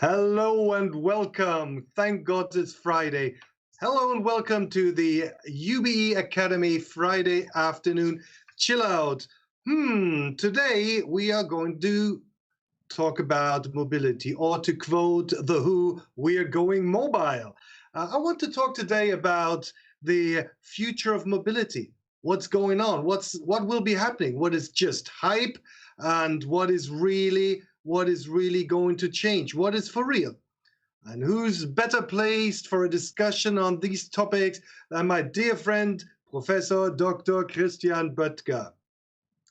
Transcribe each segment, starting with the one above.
Hello and welcome. Thank God it's Friday. Hello and welcome to the UBE Academy Friday afternoon chill out. Today we are going to talk about mobility, or to quote The Who, we are going mobile. I want to talk today about the future of mobility. What's going on? What will be happening? What is just hype, and what is really going to change? What is for real? And who's better placed for a discussion on these topics than my dear friend, Professor Dr. Christian Böttger.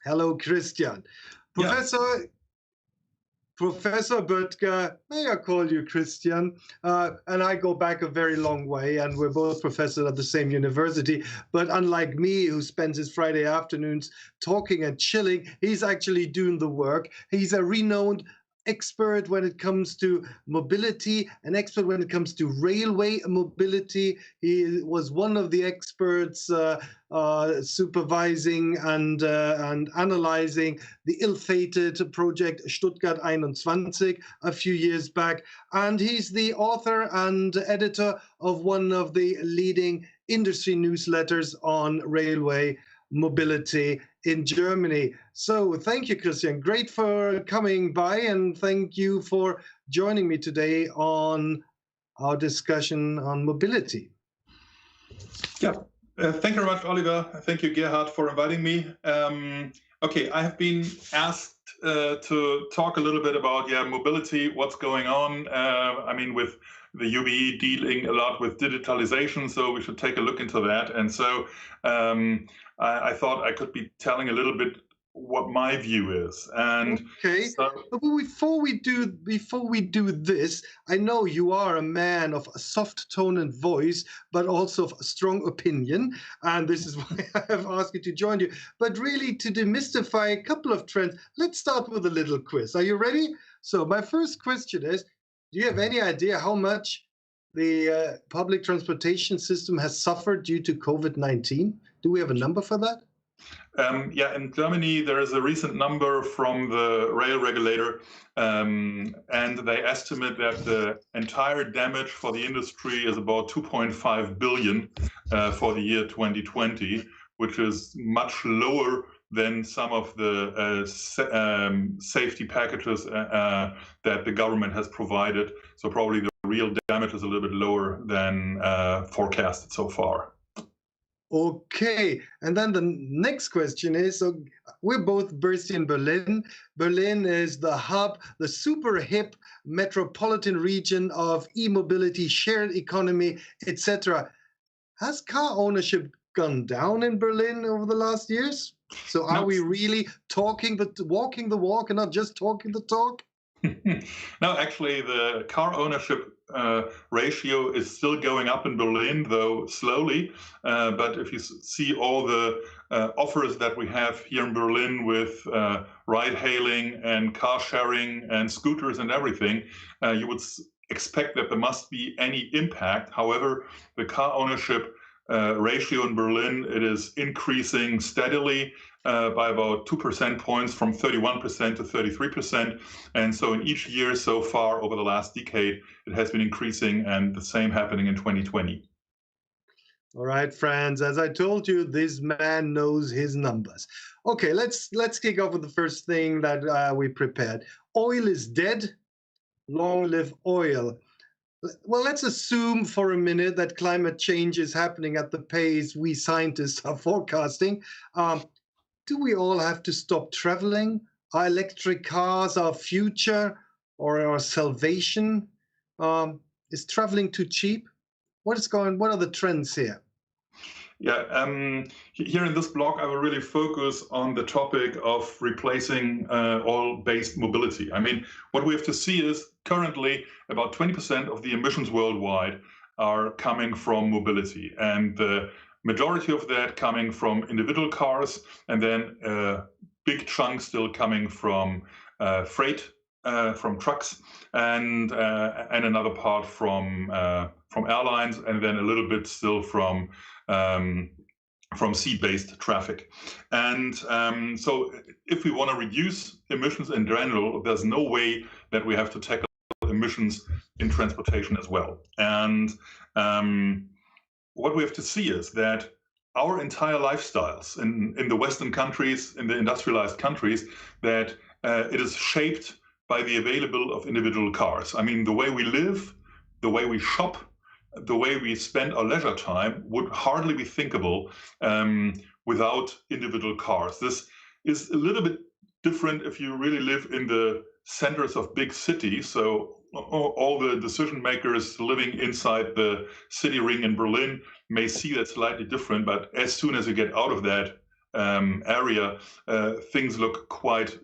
Hello, Christian. Yeah. Professor Böttger, may I call you Christian? And I go back a very long way, and we're both professors at the same university. But unlike me, who spends his Friday afternoons talking and chilling, he's actually doing the work. He's a renowned expert when it comes to mobility, an expert when it comes to railway mobility. He was one of the experts supervising and analyzing the ill-fated project Stuttgart 21 a few years back. And he's the author and editor of one of the leading industry newsletters on railway mobility in Germany. So thank you, Christian. Great for coming by, and thank you for joining me today on our discussion on mobility. Yeah, thank you very much, Oliver. Thank you, Gerhard, for inviting me. Okay, I have been asked to talk a little bit about mobility, what's going on. I mean, with the UBE dealing a lot with digitalization, so we should take a look into that. And so I thought I could be telling a little bit what my view is. And okay, so, but before we do this, I know you are a man of a soft tone and voice, but also of a strong opinion, and this is why I have asked you to join you. But really, to demystify a couple of trends, let's start with a little quiz. Are you ready? So my first question is, do you have any idea how much the public transportation system has suffered due to COVID-19? Do we have a number for that? Yeah, in Germany, there is a recent number from the rail regulator, and they estimate that the entire damage for the industry is about 2.5 billion for the year 2020, which is much lower than some of the safety packages that the government has provided. So probably the real damage is a little bit lower than forecasted so far. Okay, and then the next question is, so we're both based in Berlin. Berlin is the hub, the super hip metropolitan region of e-mobility, shared economy, etc. Has car ownership gone down in Berlin over the last years? So are we really walking the walk and not just talking the talk? No, actually, the car ownership ratio is still going up in Berlin, though slowly. But if you see all the offers that we have here in Berlin with ride-hailing and car sharing and scooters and everything, you would expect that there must be any impact. However, the car ownership ratio in Berlin, it is increasing steadily by about 2% points, from 31% to 33%. And so in each year so far over the last decade, it has been increasing, and the same happening in 2020. All right, friends, as I told you, this man knows his numbers. Okay, let's kick off with the first thing that we prepared. Oil is dead. Long live oil. Well, let's assume for a minute that climate change is happening at the pace we scientists are forecasting. Do we all have to stop traveling? Are electric cars our future or our salvation? Is traveling too cheap? What are the trends here? Yeah, here in this blog, I will really focus on the topic of replacing oil-based mobility. I mean, what we have to see is currently about 20% of the emissions worldwide are coming from mobility, and the majority of that coming from individual cars, and then a big chunk still coming from freight, from trucks, and another part from airlines, and then a little bit still from sea-based traffic. And so if we want to reduce emissions in general, there's no way that we have to tackle emissions in transportation as well. And what we have to see is that our entire lifestyles in the Western countries, in the industrialized countries, that it is shaped by the availability of individual cars. I mean, the way we live, the way we shop, the way we spend our leisure time would hardly be thinkable without individual cars. This is a little bit different if you really live in the centers of big cities. So all the decision makers living inside the city ring in Berlin may see that slightly different, but as soon as you get out of that area, things look quite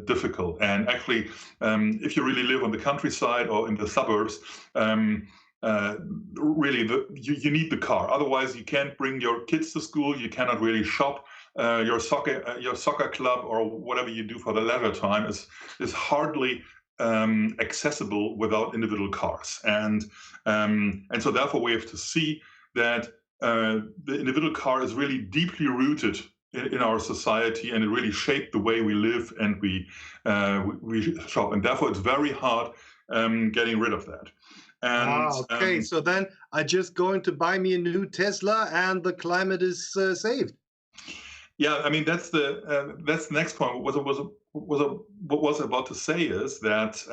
difficult. And actually, if you really live on the countryside or in the suburbs, really you need the car. Otherwise, you can't bring your kids to school. You cannot really shop. Your soccer club or whatever you do for the leisure time is hardly accessible without individual cars. And so therefore we have to see that the individual car is really deeply rooted in our society, and it really shaped the way we live and we shop. And therefore it's very hard getting rid of that. And, okay, so then I just going to buy me a new Tesla and the climate is saved. Yeah, I mean that's the next point. What was about to say is that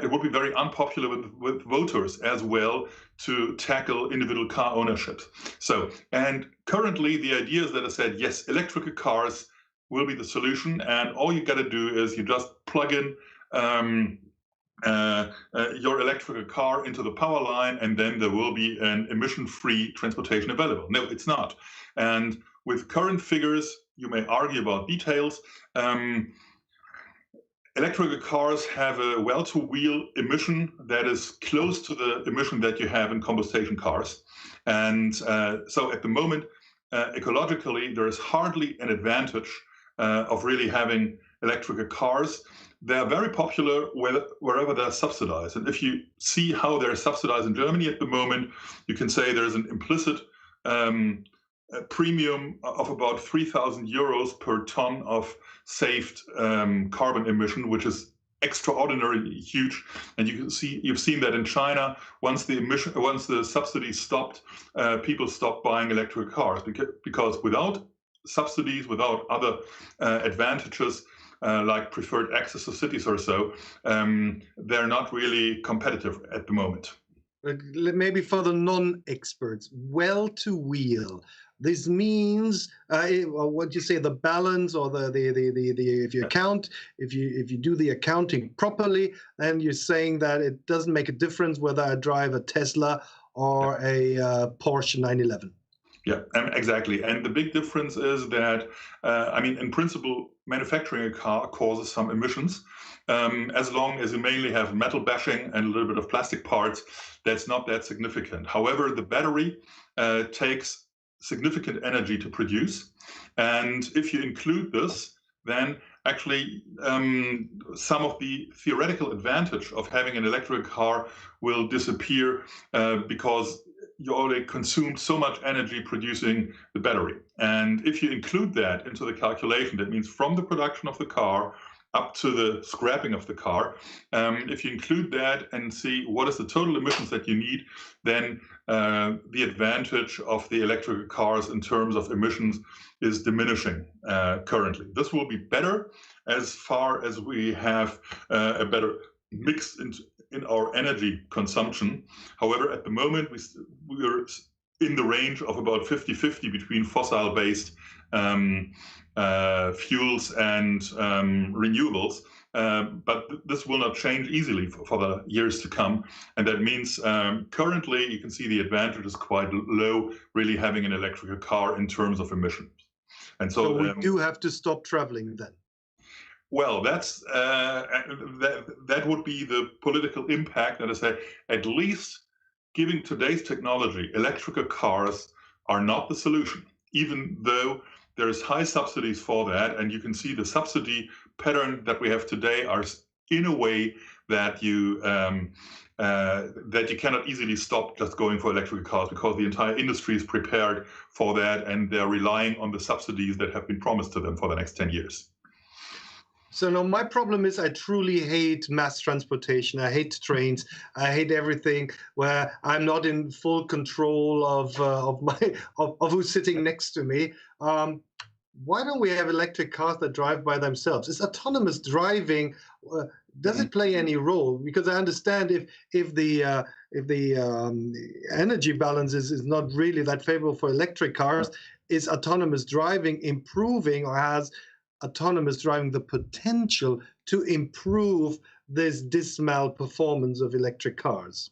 it would be very unpopular with voters as well to tackle individual car ownership. So, and currently the idea is that I said yes, electric cars will be the solution, and all you got to do is you just plug in your electric car into the power line, and then there will be an emission-free transportation available. No, it's not. And with current figures, you may argue about details. Electric cars have a well-to-wheel emission that is close to the emission that you have in combustion cars. And so at the moment, ecologically, there is hardly an advantage of really having electric cars. They're very popular wherever they're subsidized. And if you see how they're subsidized in Germany at the moment, you can say there's an implicit a premium of about 3,000 euros per ton of saved carbon emission, which is extraordinarily huge. And you've seen that in China. Once the subsidies stopped, people stopped buying electric cars because without subsidies, without other advantages like preferred access to cities or so, they're not really competitive at the moment. Maybe for the non-experts, well-to-wheel. This means what you say, the balance or the if you do the accounting properly, then you're saying that it doesn't make a difference whether I drive a Tesla or a Porsche 911. Yeah, exactly. And the big difference is that, I mean, in principle, manufacturing a car causes some emissions. As long as you mainly have metal bashing and a little bit of plastic parts, that's not that significant. However, the battery takes significant energy to produce. And if you include this, then actually some of the theoretical advantage of having an electric car will disappear because you already consumed so much energy producing the battery. And if you include that into the calculation, that means from the production of the car up to the scrapping of the car, if you include that and see what is the total emissions that you need, then the advantage of the electric cars in terms of emissions is diminishing currently. This will be better as far as we have a better mix in our energy consumption. However, at the moment, we are in the range of about 50-50 between fossil-based fuels and renewables. But this will not change easily for the years to come. And that means currently you can see the advantage is quite low, really having an electric car in terms of emissions. And so we do have to stop traveling then. Well, that's that would be the political impact. And I say, at least given today's technology, electric cars are not the solution, even though there's high subsidies for that. And you can see the subsidy pattern that we have today are in a way that you cannot easily stop just going for electric cars, because the entire industry is prepared for that and they're relying on the subsidies that have been promised to them for the next 10 years. So no, my problem is I truly hate mass transportation. I hate trains. I hate everything where I'm not in full control of my of who's sitting next to me. Why don't we have electric cars that drive by themselves? Is autonomous driving, uh, does Mhm. it play any role? Because I understand if the energy balance is not really that favorable for electric cars, is autonomous driving improving, or has autonomous driving the potential to improve this dismal performance of electric cars?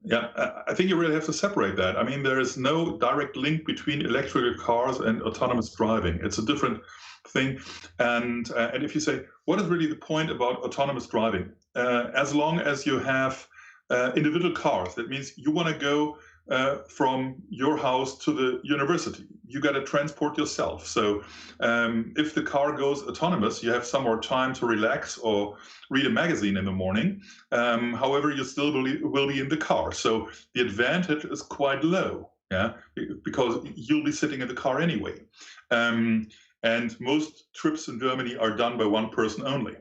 Yeah, I think you really have to separate that. I mean, there is no direct link between electrical cars and autonomous driving. It's a different thing. And if you say, what is really the point about autonomous driving? As long as you have individual cars, that means you want to go from your house to the university. You got to transport yourself. So if the car goes autonomous, you have some more time to relax or read a magazine in the morning. However, you still will be in the car. So the advantage is quite low, yeah, because you'll be sitting in the car anyway. And most trips in Germany are done by one person only.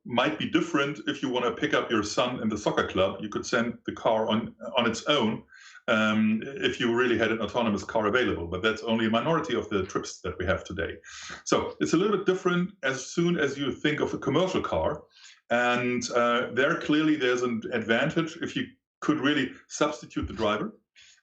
Might be different if you want to pick up your son in the soccer club. You could send the car on its own if you really had an autonomous car available, but that's only a minority of the trips that we have today. So it's a little bit different as soon as you think of a commercial car. And there clearly there's an advantage if you could really substitute the driver.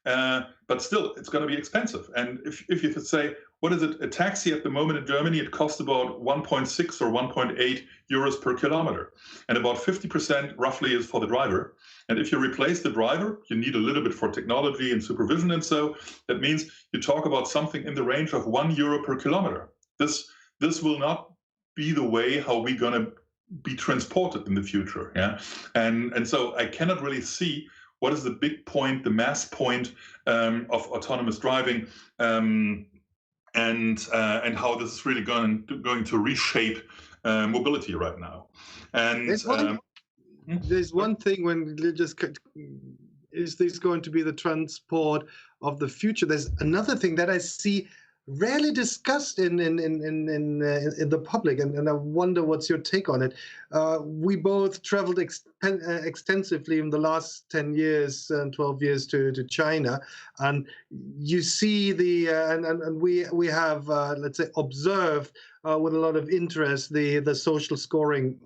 But still, it's going to be expensive. And if you could say, what is it? A taxi at the moment in Germany, it costs about 1.6 or 1.8 euros per kilometer. And about 50% roughly is for the driver. And if you replace the driver, you need a little bit for technology and supervision. And so that means you talk about something in the range of €1 per kilometer. This will not be the way how we're going to be transported in the future. Yeah. And so I cannot really see what is the big point, the mass point of autonomous driving, and how this is really going to reshape mobility right now. And There's one thing when is this going to be the transport of the future? There's another thing that I see rarely discussed in the public, and I wonder what's your take on it. We both traveled extensively in the last 10 years and 12 years to China, and you see and we have let's say observed with a lot of interest the social scoring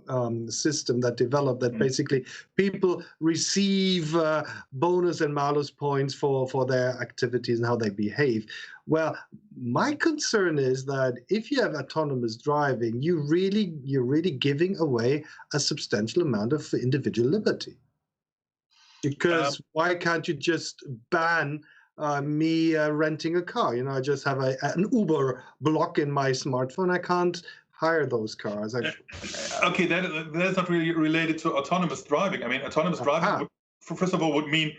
system that developed, that basically people receive bonus and malus points for their activities and how they behave. Well, my concern is that if you have autonomous driving, you're really giving away a substantial amount of individual liberty. Because why can't you just ban me renting a car? I just have an Uber block in my smartphone. I can't hire those cars. Okay, that's not really related to autonomous driving. I mean, autonomous driving, first of all, would mean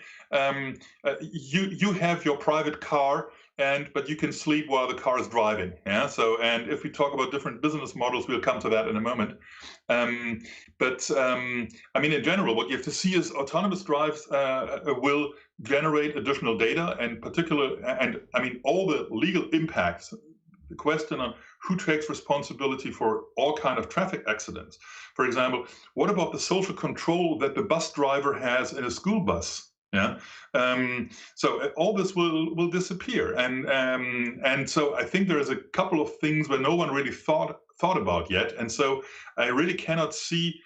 you have your private car, but you can sleep while the car is driving. Yeah. So, and if we talk about different business models, we'll come to that in a moment. But I mean, in general, what you have to see is autonomous drives will generate additional data, and I mean, all the legal impacts. The question on who takes responsibility for all kind of traffic accidents. For example, what about the social control that the bus driver has in a school bus? Yeah. So all this will disappear, and so I think there is a couple of things where no one really thought about yet, and so I really cannot see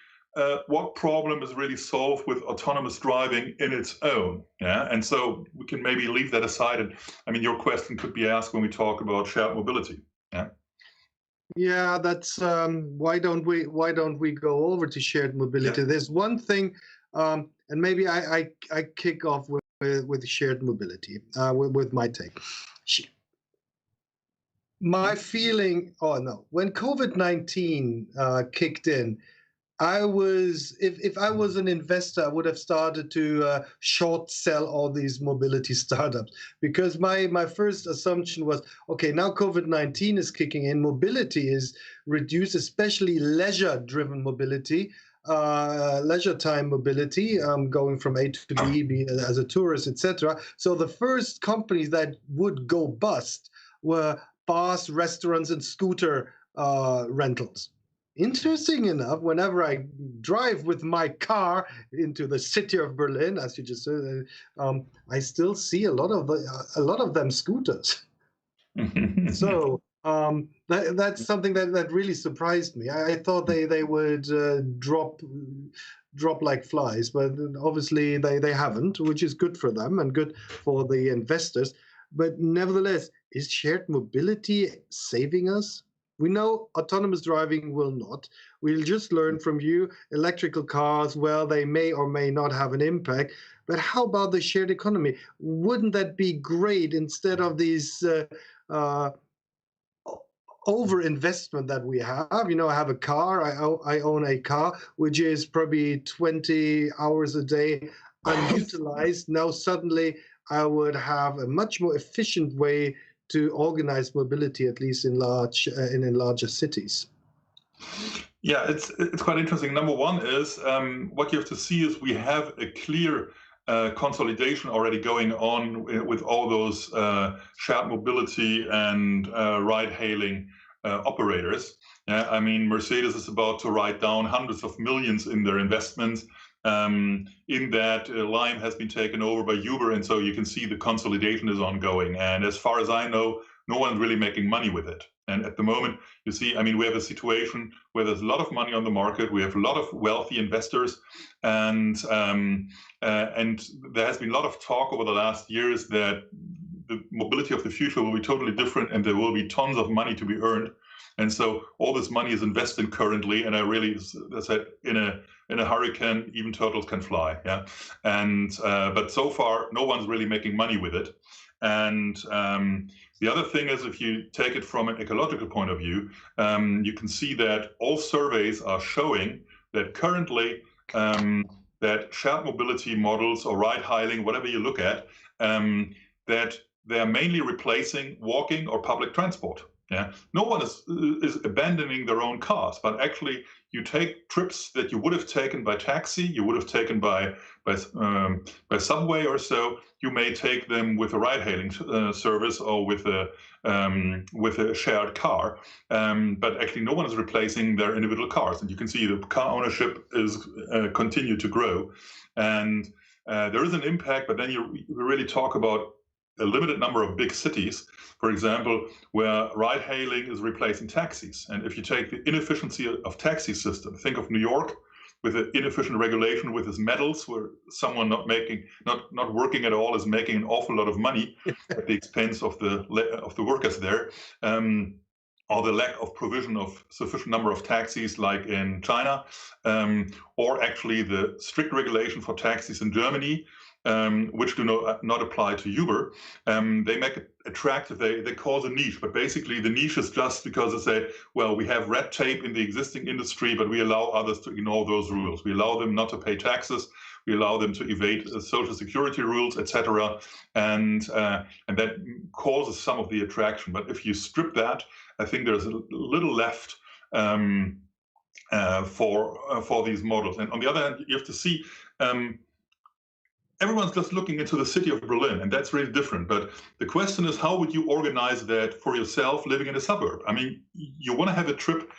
what problem is really solved with autonomous driving in its own. Yeah, and so we can maybe leave that aside. And I mean, your question could be asked when we talk about shared mobility. Yeah. Yeah, that's why don't we go over to shared mobility? Yeah. There's one thing, and maybe I kick off with shared mobility with my take. My feeling, when COVID-19 kicked in, if I was an investor, I would have started to short sell all these mobility startups, because my first assumption was, okay, now COVID-19 is kicking in, mobility is reduced, especially leisure-driven mobility, leisure time mobility, going from A to B as a tourist, etc. So the first companies that would go bust were bars, restaurants, and scooter rentals. interesting enough, whenever I drive with my car into the city of Berlin, as you just said, I still see a lot of them scooters. So that's something that really surprised me. I thought they would drop like flies, but obviously they haven't, which is good for them and good for the investors. But nevertheless, is shared mobility saving us? We know autonomous driving will not. We'll just learn from you. Electrical cars, well, they may or may not have an impact. But how about the shared economy? Wouldn't that be great instead of these uh, over investment that we have? You know, I have a car, I own a car, which is probably 20 hours a day unutilized. Now, suddenly, I would have a much more efficient way to organize mobility, at least in larger cities. Yeah, it's quite interesting. Number one is what you have to see is we have a clear consolidation already going on with all those shared mobility and ride-hailing operators. I mean, Mercedes is about to write down hundreds of millions in their investments. In that, Lime has been taken over by Uber, and so you can see the consolidation is ongoing. And as far as I know, no one's really making money with it. And at the moment, you see, I mean, we have a situation where there's a lot of money on the market. We have a lot of wealthy investors, and there has been a lot of talk over the last years that the mobility of the future will be totally different, and there will be tons of money to be earned. And so all this money is invested currently, and I really, as I said, in a hurricane, even turtles can fly. Yeah, and but so far, no one's really making money with it. And the other thing is, if you take it from an ecological point of view, you can see that all surveys are showing that currently that shared mobility models or ride-hailing, whatever you look at, that they are mainly replacing walking or public transport. Yeah, no one is abandoning their own cars, but actually you take trips that you would have taken by taxi, you would have taken by subway or so. You may take them with a ride-hailing service or with a shared car, but actually no one is replacing their individual cars. And you can see the car ownership is continue to grow, and there is an impact. But then you really talk about a limited number of big cities, for example, where ride-hailing is replacing taxis. And if you take the inefficiency of taxi system, think of New York with the inefficient regulation with its medals, where someone not working at all is making an awful lot of money at the expense of the workers there. Or the lack of provision of sufficient number of taxis like in China, or actually the strict regulation for taxis in Germany, which do not apply to Uber. They make it attractive. They cause a niche, but basically the niche is just because they say, well, we have red tape in the existing industry, but we allow others to ignore those rules. We allow them not to pay taxes. We allow them to evade social security rules, etc. And that causes some of the attraction. But if you strip that, I think there's a little left for these models. And on the other hand, you have to see. Everyone's just looking into the city of Berlin, and that's really different. But the question is, how would you organize that for yourself living in a suburb? I mean, you want to have a trip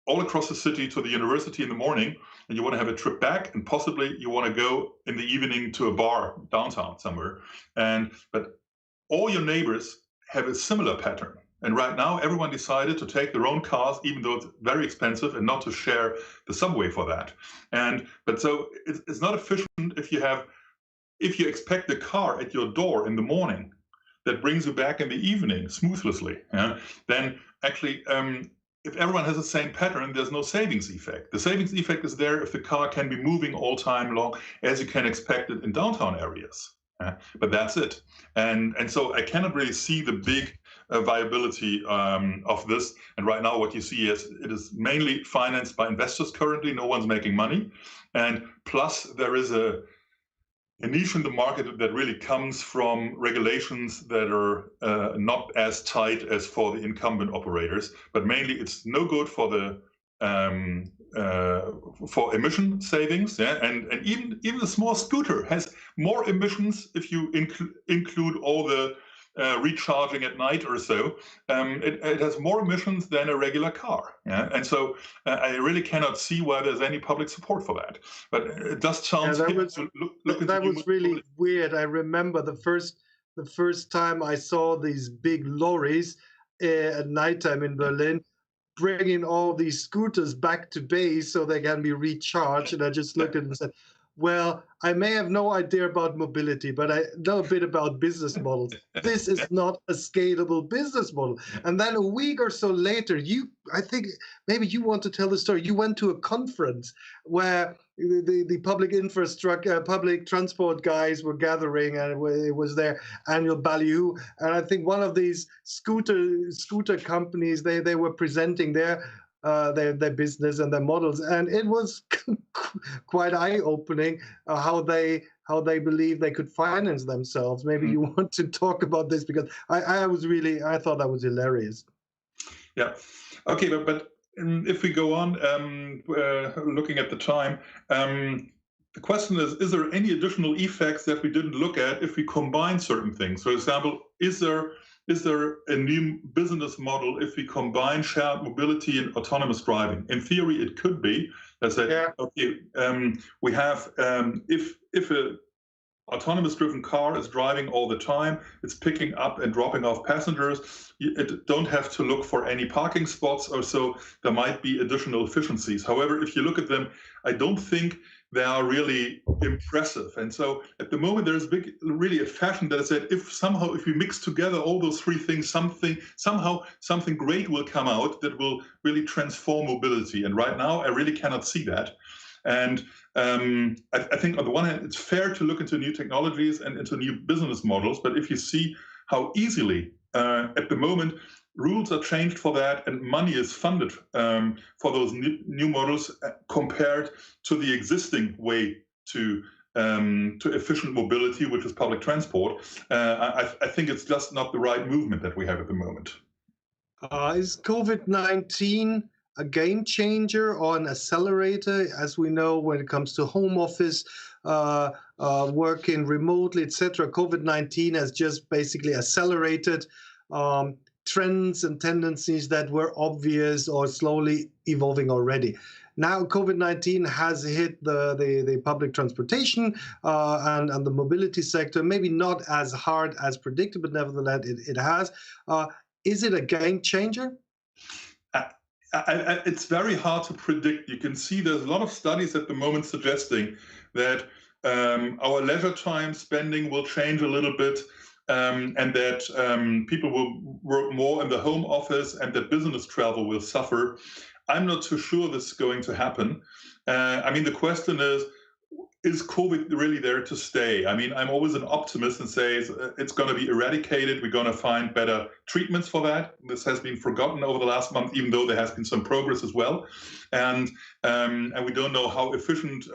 all across the city to the university in the morning, and you want to have a trip back, and possibly you want to go in the evening to a bar downtown somewhere. But all your neighbors have a similar pattern. And right now, everyone decided to take their own cars, even though it's very expensive, and not to share the subway for that. But so it's not efficient if you expect the car at your door in the morning that brings you back in the evening smoothly, then actually, if everyone has the same pattern, there's no savings effect. The savings effect is there if the car can be moving all time long, as you can expect it in downtown areas. But that's it. And so I cannot really see the big viability of this. And right now what you see is it is mainly financed by investors currently. No one's making money. And plus there is a niche in the market that really comes from regulations that are not as tight as for the incumbent operators, but mainly it's no good for the for emission savings. Yeah, and even a small scooter has more emissions if you include all the recharging at night or so, it has more emissions than a regular car. Yeah? And so I really cannot see why there's any public support for that. But it just sounds that hip was to look into that new was really weird. I remember the first time I saw these big lorries at nighttime in Berlin, bringing all these scooters back to base so they can be recharged. And I just looked at it and said, well, I may have no idea about mobility, but I know a bit about business models. This is not a scalable business model. And then a week or so later, I think maybe you want to tell the story. You went to a conference where the public infrastructure, public transport guys were gathering, and it was their annual ballyhoo. And I think one of these scooter companies, they were presenting their business and their models, and it was quite eye-opening how they believe they could finance themselves. Maybe you want to talk about this, because I thought that was hilarious. Yeah. Okay, but if we go on, looking at the time, the question is there any additional effects that we didn't look at if we combine certain things? For example, is there a new business model if we combine shared mobility and autonomous driving? In theory, it could be. I said, yeah. Okay, we have, if a autonomous driven car is driving all the time, it's picking up and dropping off passengers, you don't have to look for any parking spots or so. There might be additional efficiencies. However, if you look at them, I don't think they are really impressive. And so at the moment, there's really a fashion that I said, if we mix together all those three things, somehow something great will come out that will really transform mobility. And right now, I really cannot see that. And I think on the one hand, it's fair to look into new technologies and into new business models. But if you see how easily at the moment rules are changed for that and money is funded for those new models compared to the existing way to efficient mobility, which is public transport, I think it's just not the right movement that we have at the moment. Is COVID-19 a game changer or an accelerator? As we know, when it comes to home office, working remotely, etc., COVID-19 has just basically accelerated trends and tendencies that were obvious or slowly evolving already. Now, COVID-19 has hit the public transportation and the mobility sector, maybe not as hard as predicted, but nevertheless, it has. Is it a game changer? It's very hard to predict. You can see there's a lot of studies at the moment suggesting that our leisure time spending will change a little bit, and that people will work more in the home office and that business travel will suffer. I'm not too sure this is going to happen. I mean, the question is COVID really there to stay? I mean, I'm always an optimist and say it's going to be eradicated. We're going to find better treatments for that. This has been forgotten over the last month, even though there has been some progress as well. And we don't know how efficient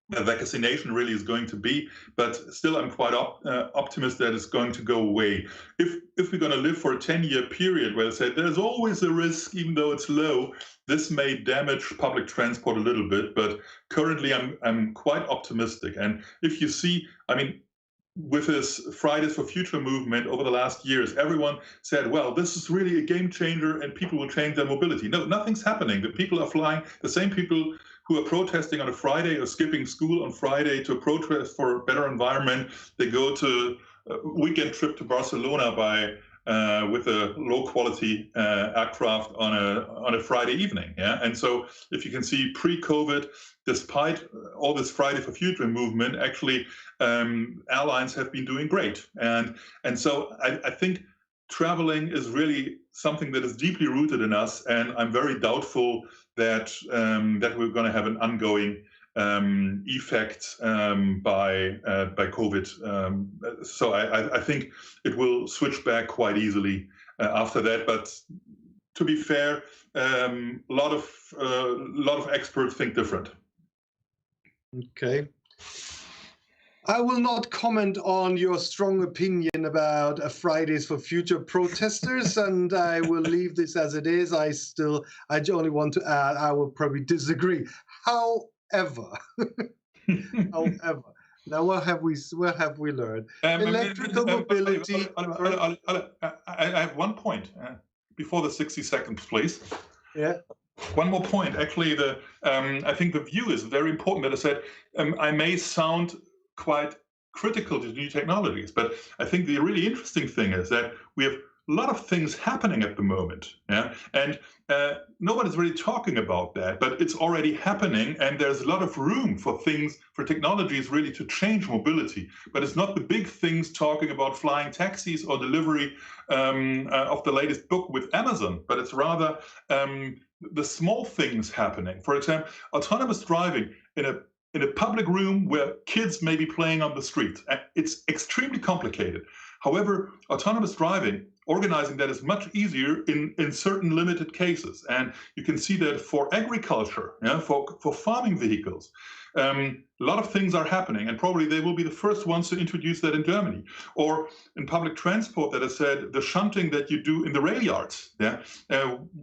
the vaccination really is going to be, but still I'm quite optimistic that it's going to go away. If we're going to live for a 10-year period where they say there's always a risk, even though it's low, this may damage public transport a little bit, but currently I'm quite optimistic. And if you see, I mean, with this Fridays for Future movement over the last years, everyone said, well, this is really a game changer and people will change their mobility. No, nothing's happening. The people are flying, the same people who are protesting on a Friday or skipping school on Friday to protest for a better environment. They go to a weekend trip to Barcelona with a low quality aircraft on a Friday evening. Yeah. And so if you can see pre-COVID, despite all this Friday for Future movement, actually airlines have been doing great. And so I think traveling is really something that is deeply rooted in us. And I'm very doubtful that we're going to have an ongoing effect by COVID. So I think it will switch back quite easily after that. But to be fair, a lot of experts think different. Okay. I will not comment on your strong opinion about Fridays for Future protesters, and I will leave this as it is. I only want to add, I will probably disagree. However, Now, what have we learned? Um, um, Electrical mobility. Sorry. I have one point before the 60 seconds, please. Yeah. One more point. Actually, I think the view is very important. That I said I may sound quite critical to new technologies, but I think the really interesting thing is that we have a lot of things happening at the moment, yeah, and nobody's really talking about that, but it's already happening, and there's a lot of room for things, for technologies really to change mobility. But it's not the big things talking about flying taxis or delivery of the latest book with Amazon, but it's rather the small things happening. For example, autonomous driving in a public room where kids may be playing on the street. It's extremely complicated. However, autonomous driving, organizing that is much easier in certain limited cases. And you can see that for agriculture, yeah, for farming vehicles. A lot of things are happening, and probably they will be the first ones to introduce that in Germany. Or in public transport, that I said, the shunting that you do in the rail yards, yeah,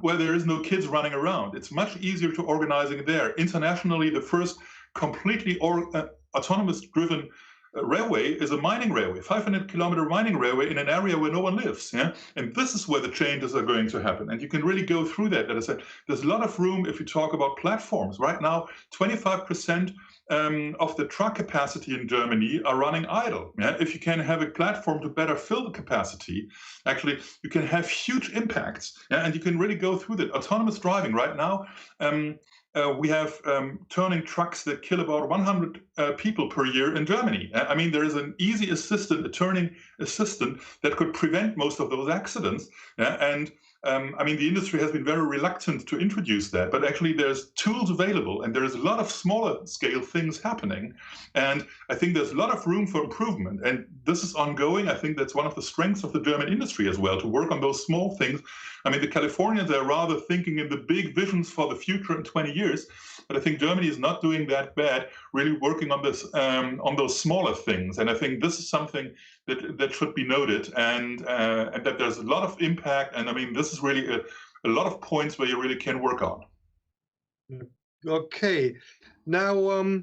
where there is no kids running around. It's much easier to organizing there. Internationally, the first completely autonomous driven railway is a mining railway, 500-kilometer mining railway in an area where no one lives. Yeah, and this is where the changes are going to happen. And you can really go through that. As I said, there's a lot of room if you talk about platforms. Right now, 25% of the truck capacity in Germany are running idle. Yeah? If you can have a platform to better fill the capacity, actually, you can have huge impacts. Yeah? And you can really go through that. Autonomous driving right now. We have turning trucks that kill about 100 people per year in Germany. I mean, there is an easy assistant, a turning assistant that could prevent most of those accidents. And I mean, the industry has been very reluctant to introduce that, but actually there's tools available, and there's a lot of smaller scale things happening. And I think there's a lot of room for improvement. And this is ongoing. I think that's one of the strengths of the German industry as well, to work on those small things. I mean, the Californians are rather thinking in the big visions for the future in 20 years, but I think Germany is not doing that bad, really working on this, on those smaller things. And I think this is something that should be noted, and that there's a lot of impact. And I mean, this is really a lot of points where you really can work on. Okay, now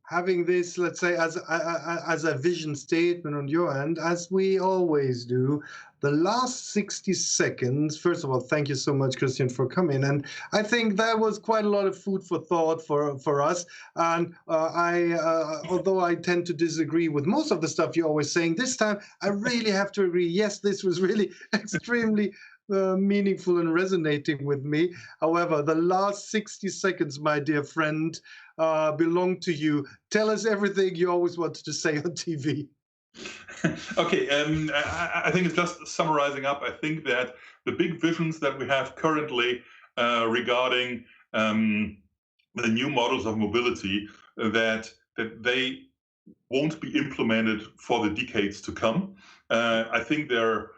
having this, let's say, as a vision statement on your end, as we always do, the last 60 seconds. First of all, thank you so much, Christian, for coming. And I think that was quite a lot of food for thought for us. And although I tend to disagree with most of the stuff you're always saying, this time I really have to agree. Yes, this was really extremely meaningful and resonating with me. However, the last 60 seconds, my dear friend, belong to you. Tell us everything you always wanted to say on TV. Okay, I think it's just summarizing up. I think that the big visions that we have currently regarding the new models of mobility, that they won't be implemented for the decades to come. I think they're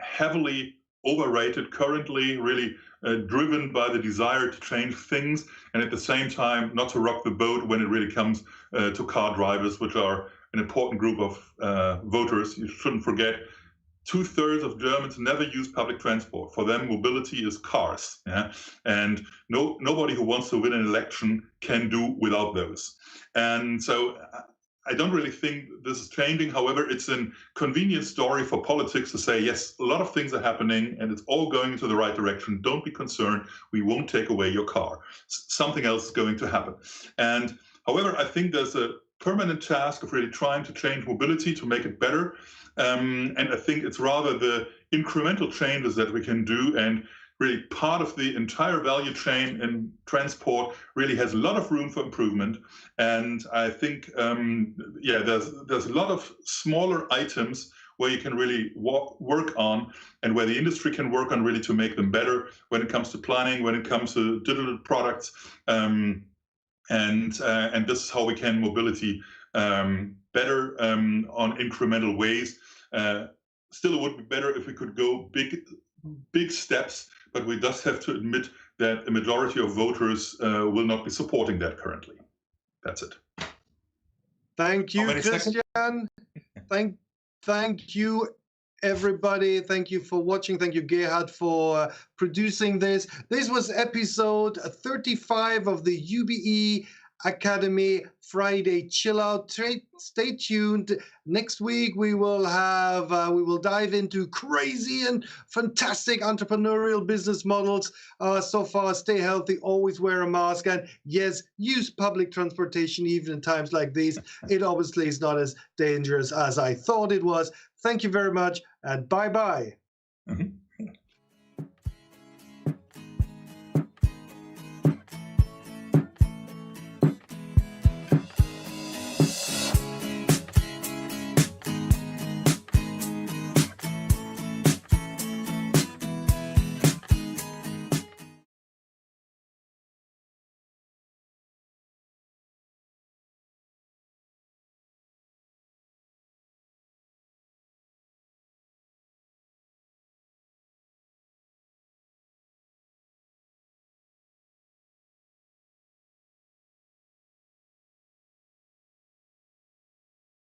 heavily overrated currently, really driven by the desire to change things, and at the same time not to rock the boat when it really comes to car drivers, which are an important group of voters. You shouldn't forget, 2/3 of Germans never use public transport. For them, mobility is cars, yeah? And nobody who wants to win an election can do without those. And so I don't really think this is changing. However, it's a convenient story for politics to say, yes, a lot of things are happening and it's all going into the right direction. Don't be concerned. We won't take away your car. Something else is going to happen. And however, I think there's a permanent task of really trying to change mobility to make it better. And I think it's rather the incremental changes that we can do, and really part of the entire value chain in transport really has a lot of room for improvement. And I think, there's a lot of smaller items where you can really work on, and where the industry can work on really to make them better when it comes to planning, when it comes to digital products. And this is how we can mobility better on incremental ways. Still, it would be better if we could go big steps, but we just have to admit that a majority of voters will not be supporting that currently. That's it. Thank you, Christian. Thank you, everybody. Thank you for watching. Thank you, Gerhard, for producing this. This was episode 35 of the UBE Academy Friday Chill Out. Stay tuned. Next week we will dive into crazy and fantastic entrepreneurial business models. So far, stay healthy, always wear a mask, and yes, use public transportation even in times like these. It obviously is not as dangerous as I thought it was. Thank you very much, and bye-bye. Mhm.